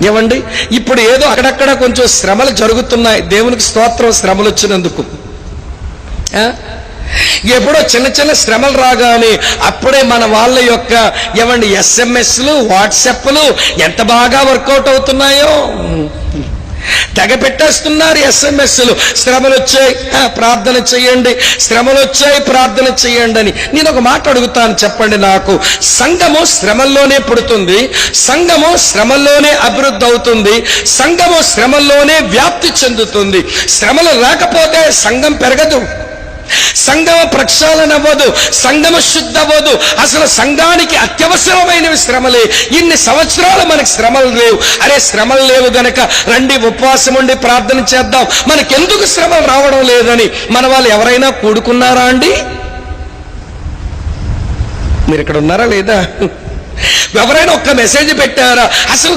ఏమండి, ఇప్పుడు ఏదో అక్కడక్కడ కొంచెం శ్రమలు జరుగుతున్నాయి, దేవునికి స్తోత్రం, శ్రమలు వచ్చినందుకు. ఎప్పుడో చిన్న చిన్న శ్రమలు రాగానే అప్పుడే మన వాళ్ళ యొక్క ఏమండి SMS లు, వాట్సాప్లు ఎంత బాగా వర్కౌట్ అవుతున్నాయో. తెగ పెట్టేస్తున్నారు SMS లు. శ్రమలు వచ్చాయి, ప్రార్థన చెయ్యండి, శ్రమలు వచ్చాయి, ప్రార్థన చెయ్యండి అని. నేను ఒక మాట అడుగుతాను, చెప్పండి నాకు. సంఘము శ్రమల్లోనే పుడుతుంది, సంఘము శ్రమల్లోనే అభివృద్ధి అవుతుంది, సంఘము శ్రమల్లోనే వ్యాప్తి చెందుతుంది. శ్రమలు లేకపోతే సంఘం పెరగదు, సంఘం ప్రక్షాళన అవ్వదు, సంఘం శుద్ధ అవ్వదు. అసలు సంఘానికి అత్యవసరమైనవి శ్రమలే. ఇన్ని సంవత్సరాలు మనకి శ్రమలు లేవు. అరే, శ్రమలు లేవు గనక రండి ఉపవాసం ఉండి ప్రార్థన చేద్దాం, మనకెందుకు శ్రమలు రావడం లేదని మన వాళ్ళు ఎవరైనా కూడుకున్నారా అండి? మీరు ఇక్కడ ఉన్నారా లేదా? ఎవరైనా ఒక్క మెసేజ్ పెట్టారా? అసలు